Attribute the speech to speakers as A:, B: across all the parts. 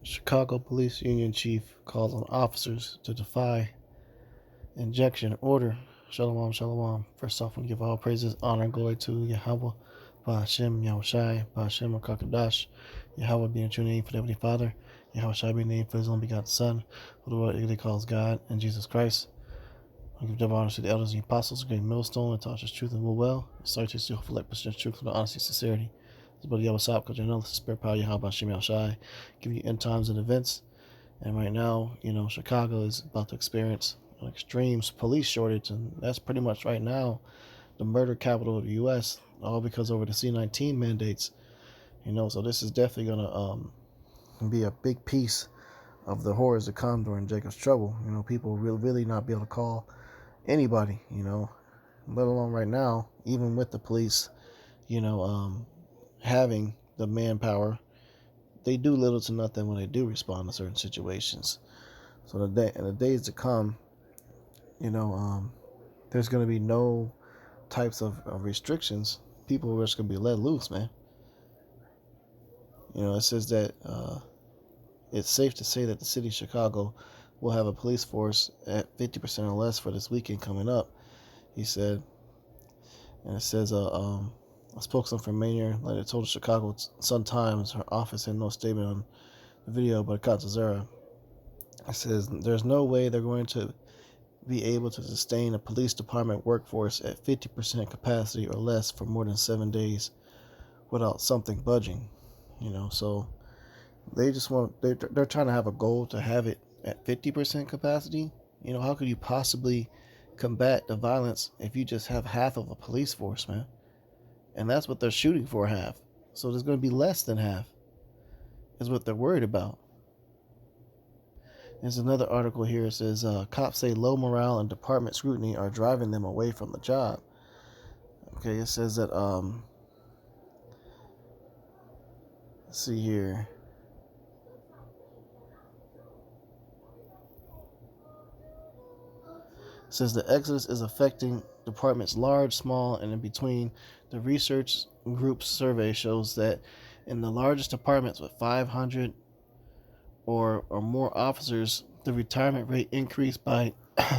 A: Chicago Police Union Chief calls on officers to defy injection order. Shalom, shalom. First off, we give all praises, honor, and glory to Yahweh, Ba'ashem, Yahushai, Ba'ashem, Rakakadash, Yahweh being true name for the Heavenly Father, Yahushai being named for his only begotten Son, who the world eagerly calls God, and Jesus Christ. I give double honor to the elders and the apostles, great millstone, and taught us truth and will well. Start to see hopeful like percent truth with honesty and sincerity. This is Brother Yahweh Sop, because you know this is spirit power, Yahweh Ba'ashem, Yahushai, giving you end times and events. And right now, Chicago is about to experience an extreme police shortage, and that's pretty much right now the murder capital of the U.S., all because over the C-19 mandates. So this is definitely going to be a big piece of the horrors that come during Jacob's trouble. People will really not be able to call anybody, let alone right now, even with the police, having the manpower, they do little to nothing when they do respond to certain situations. So in the days to come, there's going to be no types of restrictions. People are just going to be let loose, man. It says that it's safe to say that the city of Chicago will have a police force at 50% or less for this weekend coming up, he said. And it says a spokesman for Mayor later told the Chicago Sun-Times her office had no statement on the video, but Katzazera. It says there's no way they're going to be able to sustain a police department workforce at 50% capacity or less for more than 7 days without something budging. So they just they're trying to have a goal to have it at 50% capacity. How could you possibly combat the violence if you just have half of a police force, man? And that's what they're shooting for, half. So there's going to be less than half is what they're worried about. There's another article here. It says cops say low morale and department scrutiny are driving them away from the job. Okay, it says that let's see here. It says the exodus is affecting departments large, small, and in between. The research group's survey shows that in the largest departments with 500 or more officers, the retirement rate increased by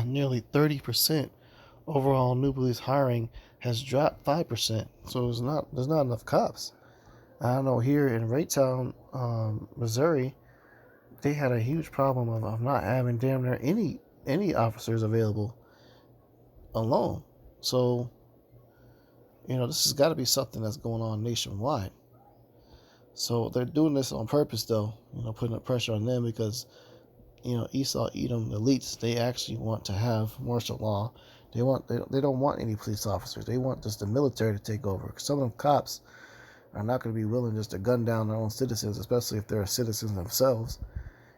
A: nearly 30%. Overall, new police hiring has dropped 5%. So there's not enough cops. I don't know, here in Raytown, Missouri, they had a huge problem of not having damn near any officers available alone. So, this has got to be something that's going on nationwide. So they're doing this on purpose, though, putting the pressure on them because, Esau, Edom, elites, they actually want to have martial law. They don't want any police officers. They want just the military to take over. Some of them cops are not going to be willing just to gun down their own citizens, especially if they're citizens themselves.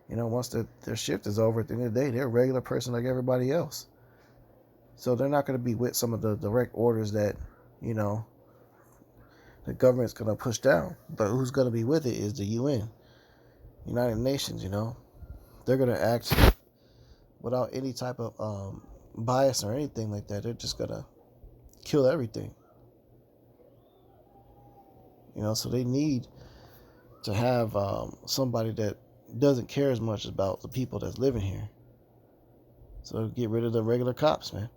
A: Once their shift is over, at the end of the day, they're a regular person like everybody else. So they're not going to be with some of the direct orders that, the government's going to push down. But who's going to be with it is the UN, United Nations, They're going to act without any type of bias or anything like that. They're just going to kill everything. So they need to have somebody that doesn't care as much about the people that's living here. So get rid of the regular cops, man.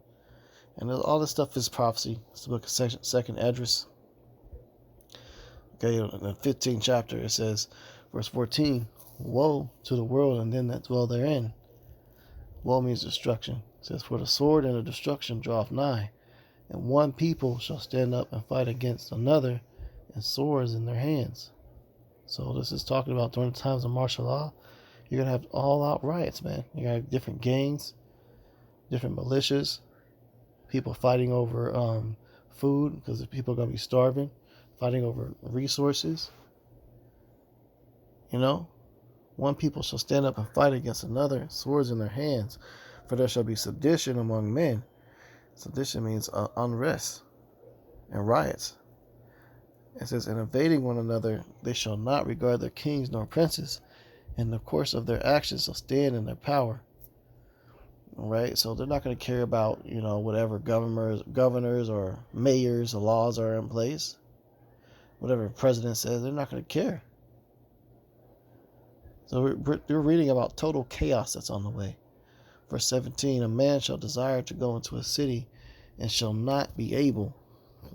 A: And all this stuff is prophecy. It's the book of Second Esdras. Okay, in the 15th chapter, it says, verse 14, woe to the world and them that dwell therein. Woe means destruction. It says, for the sword and the destruction draweth nigh, and one people shall stand up and fight against another, and swords in their hands. So this is talking about during the times of martial law, you're going to have all-out riots, man. You're going to have different gangs, different militias, people fighting over food because the people are going to be starving, fighting over resources. One people shall stand up and fight against another, swords in their hands, for there shall be sedition among men. Sedition means unrest and riots. It says, in invading one another, they shall not regard their kings nor princes, and the course of their actions shall stand in their power. All right, so they're not going to care about, whatever governors or mayors or laws are in place. Whatever the president says, they're not going to care. So we're reading about total chaos that's on the way. Verse 17, a man shall desire to go into a city and shall not be able.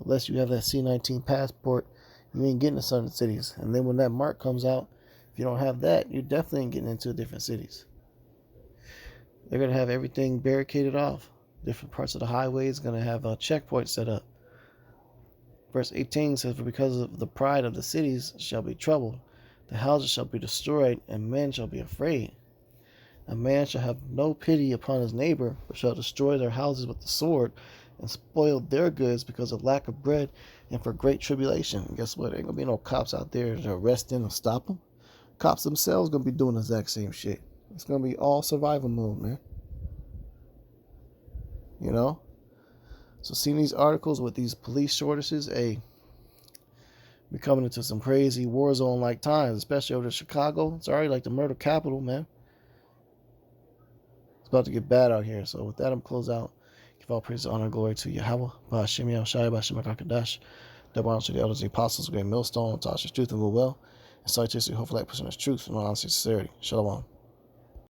A: Unless you have that C-19 passport, you ain't getting to certain cities. And then when that mark comes out, if you don't have that, you definitely ain't getting into different cities. They're going to have everything barricaded off. Different parts of the highways going to have a checkpoint set up. Verse 18 says, for because of the pride of the cities shall be troubled. The houses shall be destroyed, and men shall be afraid. A man shall have no pity upon his neighbor, but shall destroy their houses with the sword, and spoil their goods because of lack of bread and for great tribulation. And guess what? There ain't going to be no cops out there to arrest them and stop them. Cops themselves going to be doing the exact same shit. It's going to be all survival mode, man. You know? So seeing these articles with these police shortages, we're coming into some crazy war zone like times, especially over in Chicago. It's already like the murder capital, man. It's about to get bad out here. So with that, I'm close out. Give all praise, honor, and glory to Yahweh, Ba'ashem Yahushai, Ba'ashem HaKadosh, double honor to the elders, the apostles, great millstone, Tasha's truth and will, and citation, hopefully, like percent truth and honesty and sincerity. Shalom.